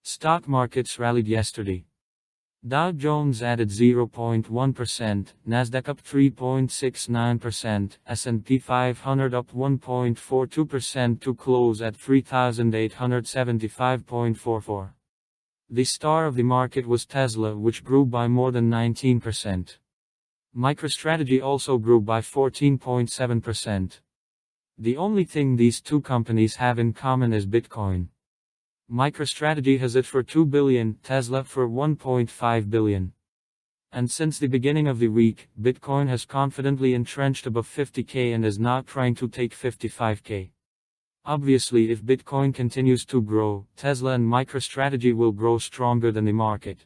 Stock markets rallied yesterday. Dow Jones added 0.1%, Nasdaq up 3.69%, S&P 500 up 1.42% to close at 3,875.44. The star of the market was Tesla, which grew by more than 19%. MicroStrategy also grew by 14.7%. The only thing these two companies have in common is Bitcoin. MicroStrategy has it for $2 billion, Tesla for $1.5 billion. And since the beginning of the week, Bitcoin has confidently entrenched above 50K and is now trying to take 55K. Obviously, if Bitcoin continues to grow, Tesla and MicroStrategy will grow stronger than the market.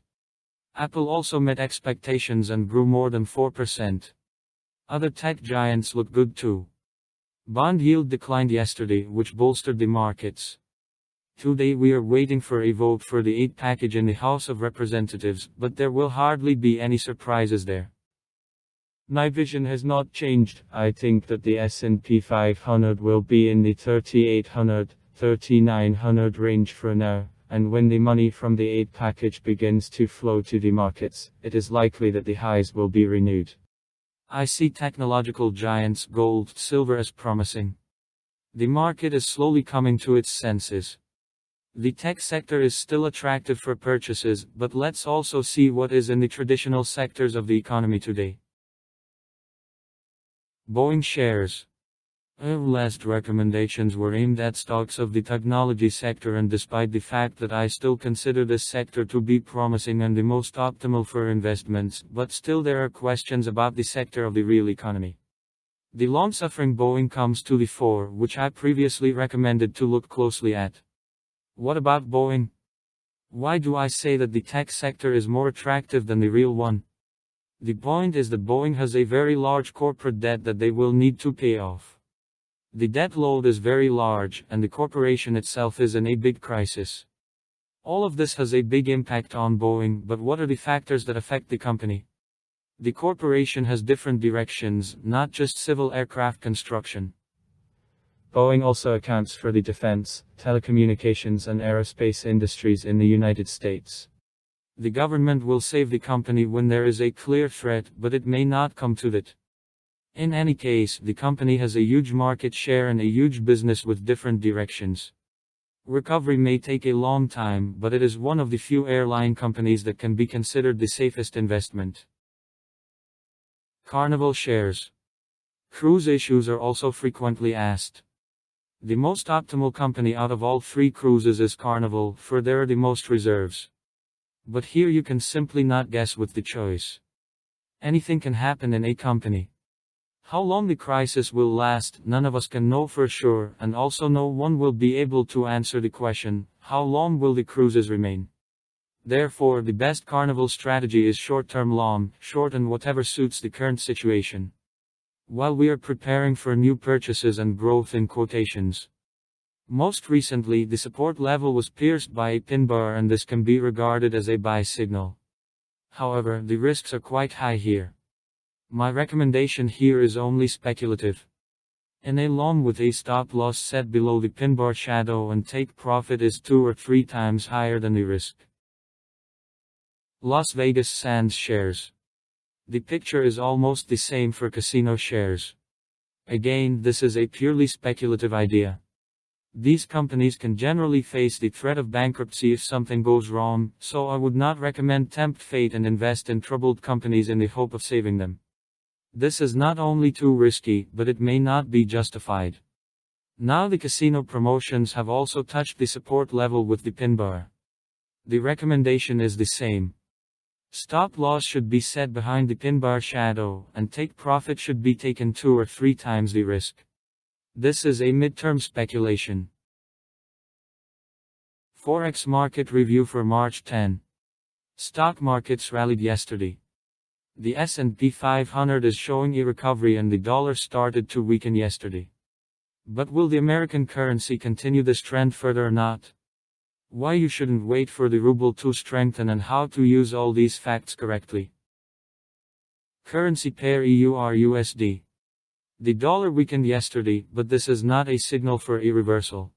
Apple also met expectations and grew more than 4%. Other tech giants look good too. Bond yield declined yesterday, which bolstered the markets. Today we are waiting for a vote for the aid package in the House of Representatives, but there will hardly be any surprises there. My vision has not changed. I think that the S&P 500 will be in the 3,800, 3,900 range for now, and when the money from the aid package begins to flow to the markets, it is likely that the highs will be renewed. I see technological giants, gold, silver as promising. The market is slowly coming to its senses. The tech sector is still attractive for purchases, but let's also see what is in the traditional sectors of the economy today. Boeing shares. Our last recommendations were aimed at stocks of the technology sector, and despite the fact that I still consider this sector to be promising and the most optimal for investments, but still there are questions about the sector of the real economy. The long-suffering Boeing comes to the fore, which I previously recommended to look closely at. What about Boeing? Why do I say that the tech sector is more attractive than the real one? The point is that Boeing has a very large corporate debt that they will need to pay off. The debt load is very large, and the corporation itself is in a big crisis. All of this has a big impact on Boeing, but what are the factors that affect the company? The corporation has different directions, not just civil aircraft construction. Boeing also accounts for the defense, telecommunications and aerospace industries in the United States. The government will save the company when there is a clear threat, but it may not come to that. In any case, the company has a huge market share and a huge business with different directions. Recovery may take a long time, but it is one of the few airline companies that can be considered the safest investment. Carnival shares. Cruise issues are also frequently asked. The most optimal company out of all three cruises is Carnival, for there are the most reserves. But here you can simply not guess with the choice. Anything can happen in a company. How long the crisis will last, none of us can know for sure, and also no one will be able to answer the question, how long will the cruises remain? Therefore, the best Carnival strategy is short-term long, short and whatever suits the current situation. While we are preparing for new purchases and growth in quotations. Most recently, the support level was pierced by a pin bar, and this can be regarded as a buy signal. However, the risks are quite high here. My recommendation here is only speculative. In a long with a stop loss set below the pin bar shadow and take profit is 2 or 3 times higher than the risk. Las Vegas Sands shares. The picture is almost the same for casino shares. Again, this is a purely speculative idea. These companies can generally face the threat of bankruptcy if something goes wrong, so I would not recommend tempt fate and invest in troubled companies in the hope of saving them. This is not only too risky, but it may not be justified. Now the casino promotions have also touched the support level with the pin bar. The recommendation is the same. Stop loss should be set behind the pin bar shadow, and take profit should be taken 2 or 3 times the risk. This is a midterm speculation. Forex market review for March 10. Stock markets rallied yesterday. The S&P 500 is showing a recovery and the dollar started to weaken yesterday. But will the American currency continue this trend further or not? Why you shouldn't wait for the ruble to strengthen and how to use all these facts correctly. Currency pair EUR-USD. The dollar weakened yesterday, but this is not a signal for a reversal.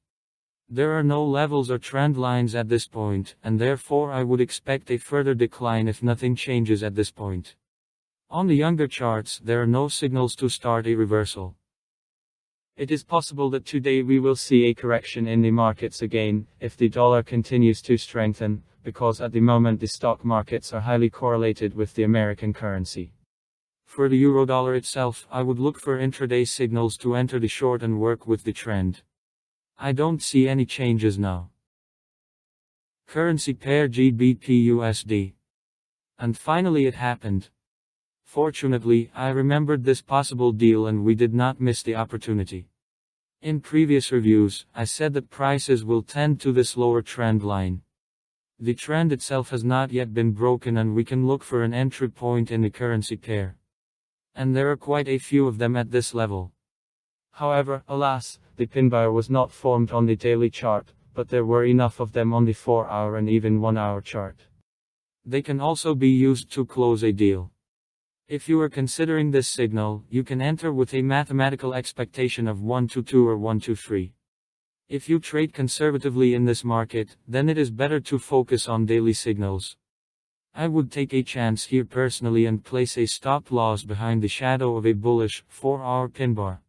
There are no levels or trend lines at this point, and therefore I would expect a further decline if nothing changes at this point. On the younger charts, there are no signals to start a reversal. It is possible that today we will see a correction in the markets again, if the dollar continues to strengthen, because at the moment the stock markets are highly correlated with the American currency. For the euro-dollar itself, I would look for intraday signals to enter the short and work with the trend. I don't see any changes now. Currency pair GBP/USD. And finally it happened. Fortunately, I remembered this possible deal and we did not miss the opportunity. In previous reviews, I said that prices will tend to this lower trend line. The trend itself has not yet been broken and we can look for an entry point in the currency pair. And there are quite a few of them at this level. However, alas, the pin bar was not formed on the daily chart, but there were enough of them on the 4-hour and even 1-hour chart. They can also be used to close a deal. If you are considering this signal, you can enter with a mathematical expectation of 1-2 or 1-3. If you trade conservatively in this market, then it is better to focus on daily signals. I would take a chance here personally and place a stop loss behind the shadow of a bullish 4-hour pin bar.